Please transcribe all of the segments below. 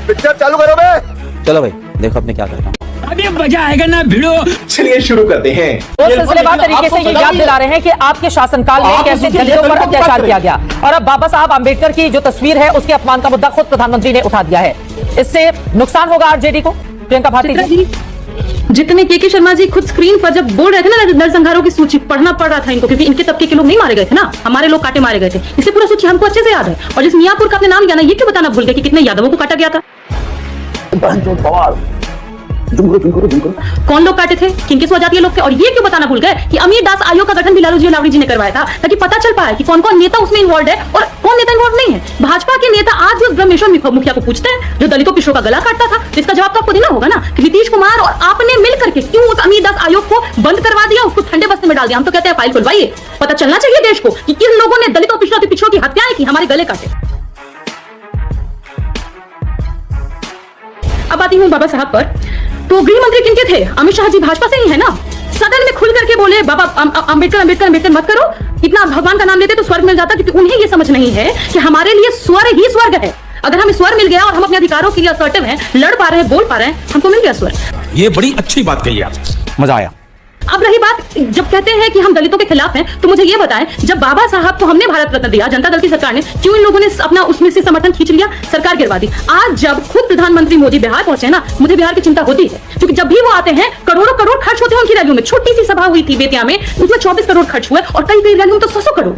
Picture चालू करो बे। चलो भाई देखो अपने क्या करना। अभी मजा आएगा ना भिड़ो। चलिए शुरू करते हैं। वो सिलसिलेवार तरीके से ये याद दिला रहे हैं कि आपके शासनकाल में कैसे दलितों पर अत्याचार किया गया, और अब बाबा साहब आंबेडकर की जो तस्वीर है उसके अपमान का मुद्दा खुद प्रधानमंत्री ने उठा दिया है। इससे नुकसान होगा आरजेडी को। प्रियंका भारती जी, जितने के शर्मा जी खुद स्क्रीन पर जब बोल रहे थे ना नरसंहारों की सूची पढ़ना पड़ रहा था इनको, क्योंकि इनके तबके के लोग नहीं मारे गए थे ना, हमारे लोग काटे मारे गए थे, इसलिए पूरा सूची हमको अच्छे से याद है। और जिस मियापुर का आपने नाम लिया ना, ये क्यों बताना भूल गए कि कितने यादवों को काटा गया था? कौन लोग काटे थे, किनके स्वजातीय लोग थे? और ये क्यों बताना भूल गए कि अमीर दास आयोग का गठन भी लालू जी लावड़ी जी ने करवाया था, ताकि पता चल पाए कि कौन कौन नेता उसमें इन्वॉल्व है और कौन नेता इन्वॉल्व नहीं है। भाजपा के नेता आज भी उस ब्रह्मेश्वर मुखिया को पूछते हैं जो दलितों पिछड़ों का गला काटता था। इसका जवाब तो आपको देना होगा ना कि नीतीश कुमार और आपने मिलकर के क्यों उस अमीर दास आयोग को बंद करवा दिया, उसको ठंडे बस्ते में डाल दिया। हम तो कहते हैं फाइल खुलवाइए, पता चलना चाहिए देश को कि किन लोगों ने दलितों पिछड़ों की हत्याएं की, हमारे गले काटे। अब आती हूँ बाबा साहब पर। तो गृह मंत्री किनके थे? अमित शाह जी भाजपा से ही है ना। सदन में खुल करके बोले बाबा अंबेडकर अंबेडकर अंबेडकर मत करो, इतना भगवान का नाम लेते तो स्वर्ग मिल जाता, क्योंकि उन्हें ये समझ नहीं है कि हमारे लिए स्वर ही स्वर्ग है। अगर हमें स्वर मिल गया और हम अपने अधिकारों के लिए असर्टिव हैं, लड़ पा रहे हैं, बोल पा रहे हैं, हमको मिल गया स्वर। ये बड़ी अच्छी बात कही आप, मजा आया। अब रही बात, जब कहते हैं कि हम दलितों के खिलाफ हैं, तो मुझे ये बताएं, जब बाबा साहब को हमने भारत रत्न दिया जनता दल की सरकार ने, क्यों इन लोगों ने अपना उसमें से समर्थन खींच लिया, सरकार गिरवा दी? आज जब खुद प्रधानमंत्री मोदी बिहार पहुंचे ना, मुझे बिहार की चिंता होती है, क्योंकि जब भी वो आते हैं करोड़ों करोड़ खर्च होते हैं उनकी रैलियों में। छोटी सी सभा हुई थी बेतिया में, उसमें 24 करोड़ खर्च हुए, और कई रैलियों में तो 100 करोड़।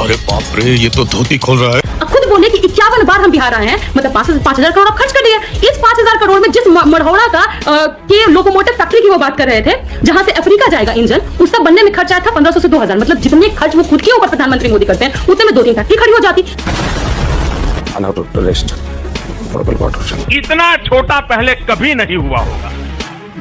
अरे बाप रे, ये तो धोती खोल रहा है। खुद बोले कि 51 बार हम बिहार आए हैं, मतलब 5,000 करोड़ आप खर्च कर दिए। इस 5,000 करोड़ में जिस मढ़ौरा का के लोकोमोटिव फैक्ट्री की वो बात कर रहे थे, जहां से अफ्रीका जाएगा इंजन, उसका बनने में खर्च आया था 1500 से 2000। मतलब जितने खर्च वो खुद के ऊपर प्रधानमंत्री मोदी करते हैं, उतने में 2-3 फैक्ट्री खड़ी हो जाती। इतना छोटा पहले कभी नहीं हुआ होगा।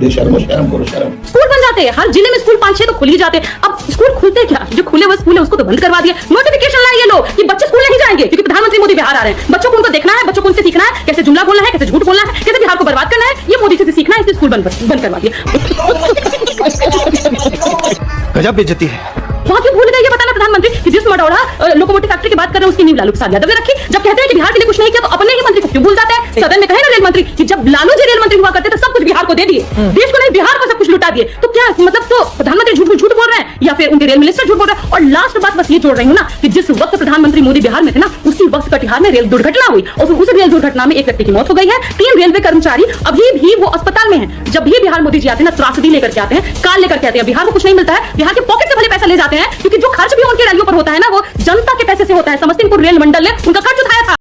स्कूल बन जाते हैं, हर जिले में स्कूल 5-6 तो खुल ही जाते हैं। अब स्कूल खुलते क्या, जो खुले हुए स्कूल है उसको तो बंद करवा दिया। नोटिफिकेशन लाए ये लोग कि बच्चे स्कूल नहीं जाएंगे, क्योंकि प्रधानमंत्री मोदी बिहार आ रहे हैं। बच्चों को उनको देखना है, बच्चों को उनसे सीखना है, कैसे जुमला बोलना है, कैसे झूठ बोलना है, कैसे बिहार को बर्बाद करना है, ये मोदी से सीखना है, इसलिए स्कूल बंद करवा दिया। गजब बेइज्जती है। वहाँ क्यों भूल गए ये बताना प्रधानमंत्री कि जिस मढ़ौरा लोकोमोटिव फैक्ट्री की बात कर रहे हैं उसकी नींव लालू प्रसाद यादव ने रखी। जब कहते हैं कि बिहार के लिए कुछ नहीं किया, तो अपने ही मंत्री को क्यों भूल जाते हैं? सदन में कहे ना रेल मंत्री कि जब लालू जी रेल मंत्री हुआ करते तो सब कुछ बिहार को दे दिए, देश को नहीं बिहार को सब कुछ लुटा दिए। तो क्या मतलब, तो प्रधानमंत्री झूठ बोल रहे हैं या फिर उनके रेल मिनिस्टर झूठ बोल रहे हैं? और लास्ट बात बस ये जोड़ रही हूँ ना कि जिस वक्त प्रधानमंत्री मोदी बिहार में थे ना, उसी वक्त कटिहार में रेल दुर्घटना हुई, और उस रेल दुर्घटना में एक व्यक्ति की मौत हो गई है। 3 रेलवे कर्मचारी अभी भी वो अस्पताल में हैं। जब भी बिहार मोदी जी आते हैं ना, त्रासदी लेकर के आते हैं, काल लेकर के आते हैं। बिहार को कुछ नहीं मिलता है, बिहार के पॉकेट से भले पैसा ले जाते हैं, क्योंकि जो खर्च भी उनके रैलियों पर होता है ना, वो जनता के पैसे से होता है। समस्तीपुर रेल मंडल ने उनका खर्च उठाया था।